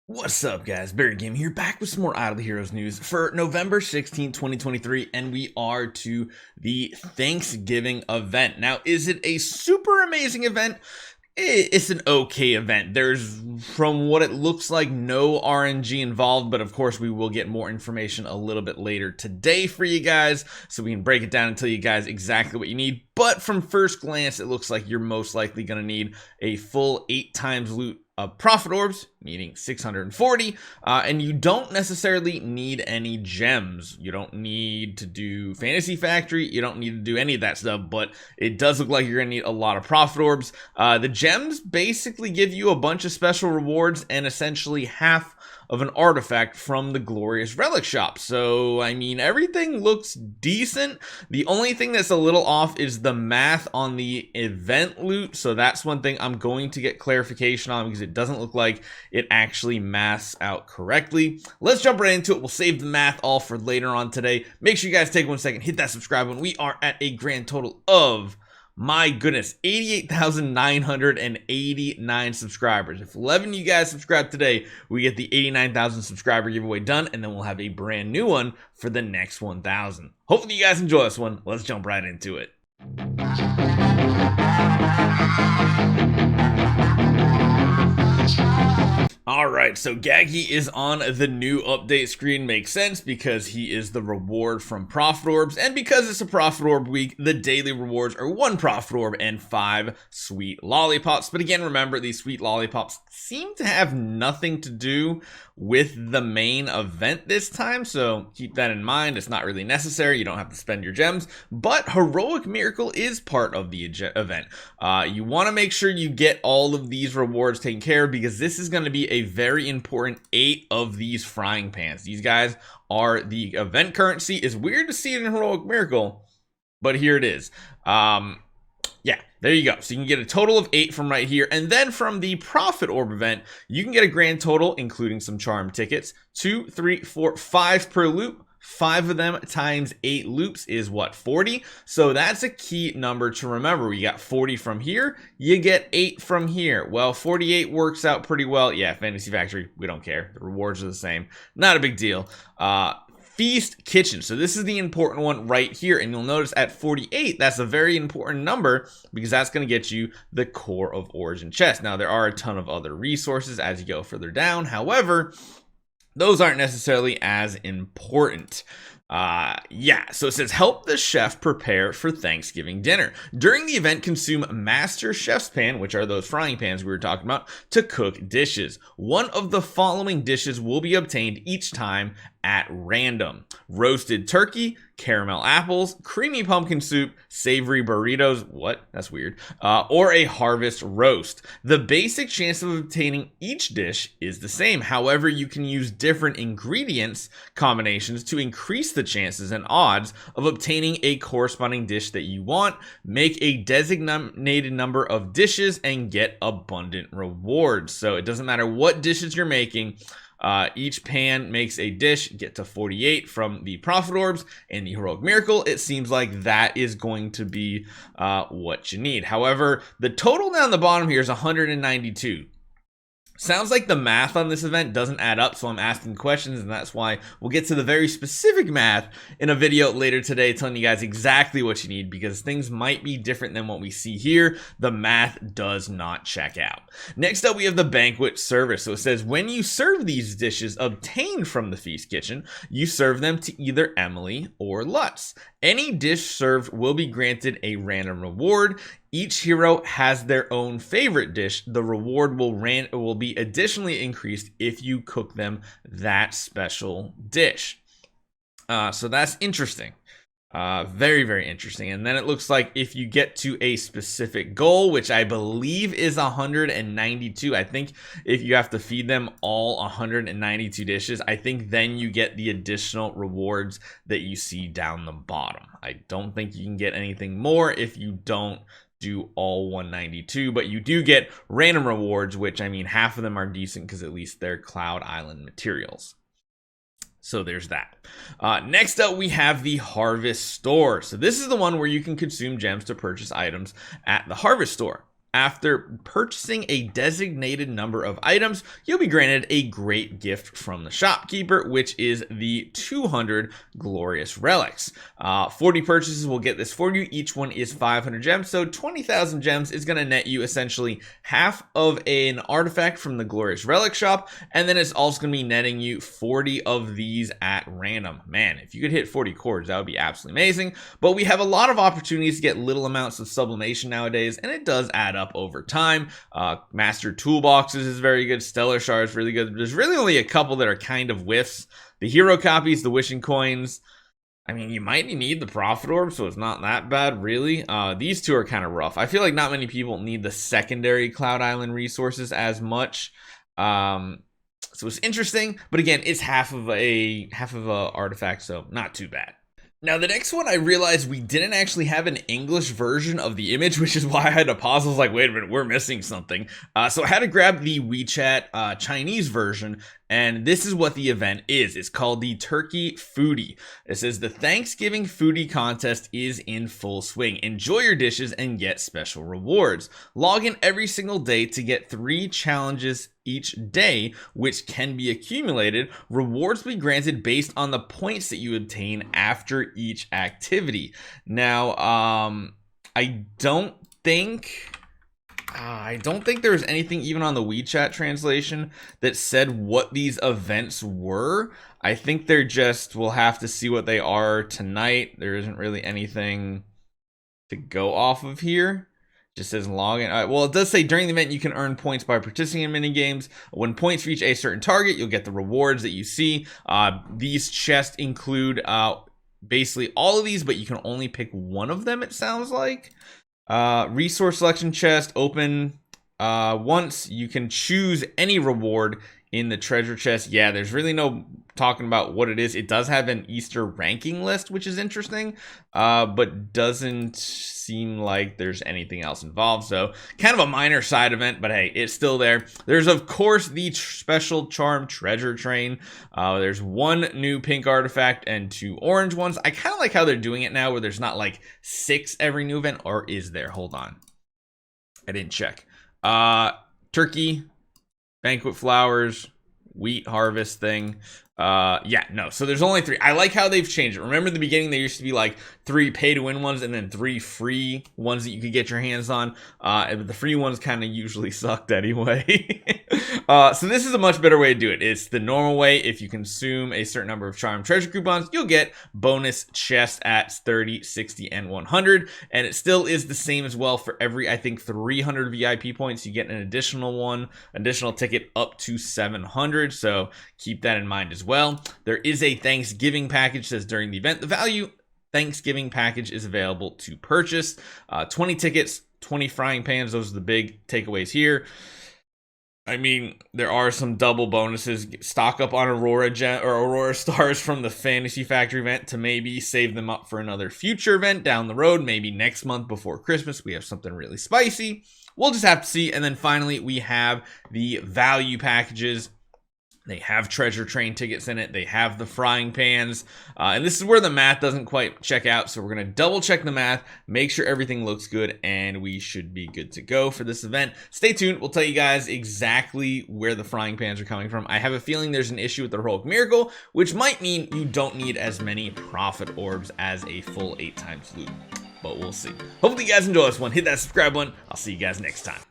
What's up, guys? Barry Game here, back with some more Idle Heroes news for November 16, 2023, and we are to the Thanksgiving event. Now, is it a super amazing event? It's an okay event. There's, from what it looks like, no RNG involved, but of course we will get more information a little bit later today for you guys, so we can break it down and tell you guys exactly what you need. But from first glance, it looks like you're most likely going to need a full 8 times loot of Prophet Orbs, needing 640, and you don't necessarily need any gems. You don't need to do Fantasy Factory, you don't need to do any of that stuff, but it does look like you're gonna need a lot of Prophet Orbs. The gems basically give you a bunch of special rewards and essentially half of an artifact from the Glorious Relics shop. So, I mean, everything looks decent. The only thing that's a little off is the math on the event loot. So that's one thing I'm going to get clarification on, because it doesn't look like it actually maths out correctly. Let's jump right into it. We'll save the math all for later on today. Make sure you guys take 1 second, hit that subscribe button. We are at a grand total of, my goodness, 88,989 subscribers. If 11 of you guys subscribe today, we get the 89,000 subscriber giveaway done, and then we'll have a brand new one for the next 1,000. Hopefully you guys enjoy this one. Let's jump right into it. Alright, so Gaggy is on the new update screen. Makes sense because he is the reward from Prophet Orbs, and because it's a Prophet Orb week, the daily rewards are 1 Prophet Orb and 5 sweet lollipops. But again, remember, these sweet lollipops seem to have nothing to do with the main event this time, so keep that in mind. It's not really necessary. You don't have to spend your gems, but Heroic Miracle is part of the event. You want to make sure you get all of these rewards taken care of, because this is going to be a very important 8 of these frying pans. These guys are the event currency. It's weird to see it in Heroic Miracle, but here it is. Yeah, there you go. So you can get a total of 8 from right here. And then from the Prophet Orb event, you can get a grand total, including some charm tickets, 2, 3, 4, 5 per loop. 5 of them times 8 loops is what, 40? So that's a key number to remember. We got 40 from here, you get 8 from here. Well, 48 works out pretty well. Yeah, Fantasy Factory, we don't care. The rewards are the same. Not a big deal. Feast Kitchen. So this is the important one right here, and you'll notice at 48, that's a very important number, because that's going to get you the Core of Origin chest. Now, there are a ton of other resources as you go further down. However, those aren't necessarily as important. Yeah, so it says, help the chef prepare for Thanksgiving dinner. During the event, consume Master Chef's Pan, which are those frying pans we were talking about, to cook dishes. One of the following dishes will be obtained each time at random: roasted turkey, caramel apples, creamy pumpkin soup, savory burritos, what? That's weird, or a harvest roast. The basic chance of obtaining each dish is the same. However, you can use different ingredients combinations to increase the chances and odds of obtaining a corresponding dish that you want. Make a designated number of dishes and get abundant rewards. So it doesn't matter what dishes you're making. Each pan makes a dish. Get to 48 from the Prophet Orbs and the Heroic Miracle. It seems like that is going to be what you need. However, the total down the bottom here is 192. Sounds like the math on this event doesn't add up, so I'm asking questions, and that's why we'll get to the very specific math in a video later today, telling you guys exactly what you need, because things might be different than what we see here. The math does not check out. Next up, we have the banquet service. So it says, when you serve these dishes obtained from the Feast Kitchen, you serve them to either Emily or Lutz. Any dish served will be granted a random reward. Each hero has their own favorite dish. The reward will be additionally increased if you cook them that special dish. So that's interesting. Very, very interesting. And then it looks like if you get to a specific goal, which I believe is 192, I think if you have to feed them all 192 dishes, I think then you get the additional rewards that you see down the bottom. I don't think you can get anything more if you don't do all 192, but you do get random rewards, which, I mean, half of them are decent because at least they're Cloud Island materials. So there's that. Next up, we have the Harvest Store. So this is the one where you can consume gems to purchase items at the Harvest Store. After purchasing a designated number of items, you'll be granted a great gift from the shopkeeper, which is the 200 Glorious Relics. 40 purchases will get this for you. Each one is 500 gems, so 20,000 gems is going to net you essentially half of an artifact from the Glorious Relic shop, and then it's also going to be netting you 40 of these at random. Man, if you could hit 40 cores, that would be absolutely amazing. But we have a lot of opportunities to get little amounts of sublimation nowadays, and it does add up over time. Master Toolboxes is very good. Stellar Shards is really good. There's really only a couple that are kind of whiffs. The hero copies, the wishing coins, I mean, you might need the Prophet Orbs, so it's not that bad, really. These two are kind of rough. I feel like not many people need the secondary Cloud Island resources as much. So it's interesting, but again, it's half of a artifact, so not too bad. Now, the next one, I realized we didn't actually have an English version of the image, which is why I had to pause. I was like, wait a minute, we're missing something. So I had to grab the WeChat Chinese version, and this is what the event is. It's called the Turkey Foodie. It says the Thanksgiving Foodie Contest is in full swing. Enjoy your dishes and get special rewards. Log in every single day to get 3 challenges each day, which can be accumulated. Rewards will be granted based on the points that you obtain after each activity. Now, I don't think there's anything even on the WeChat translation that said what these events were. I think they're just, we'll have to see what they are tonight. There isn't really anything to go off of here. Just says login. Well, it does say during the event you can earn points by participating in mini games. When points reach a certain target, you'll get the rewards that you see. These chests include basically all of these, but you can only pick one of them, it sounds like. Resource selection chest, open once. You can choose any reward in the treasure chest. Yeah, there's really no talking about what it is. It does have an Easter ranking list, which is interesting, but doesn't seem like there's anything else involved. So kind of a minor side event, but hey, it's still there. There's of course the special charm treasure train. There's 1 new pink artifact and 2 orange ones. I kind of like how they're doing it now, where there's not like 6 every new event, or is there? Hold on, I didn't check. Turkey, banquet flowers, wheat harvest thing. Yeah, no, so there's only 3. I like how they've changed it. Remember in the beginning there used to be like 3 pay to win ones and then 3 free ones that you could get your hands on, but the free ones kind of usually sucked anyway. So this is a much better way to do it. It's the normal way. If you consume a certain number of charm treasure coupons, you'll get bonus chests at 30, 60, and 100, and it still is the same as well. For every, I think, 300 VIP points, you get an additional ticket up to 700, so keep that in mind as well. There is a Thanksgiving package, says during the event. The value Thanksgiving package is available to purchase. 20 tickets, 20 frying pans. Those are the big takeaways here. I mean, there are some double bonuses. Stock up on Aurora Stars from the Fantasy Factory event to maybe save them up for another future event down the road. Maybe next month before Christmas, we have something really spicy. We'll just have to see. And then finally, we have the value packages. They have treasure train tickets in it. They have the frying pans. And this is where the math doesn't quite check out. So we're going to double check the math, make sure everything looks good, and we should be good to go for this event. Stay tuned. We'll tell you guys exactly where the frying pans are coming from. I have a feeling there's an issue with the heroic miracle, which might mean you don't need as many Prophet Orbs as a full 8 times loot. But we'll see. Hopefully you guys enjoy this one. Hit that subscribe button. I'll see you guys next time.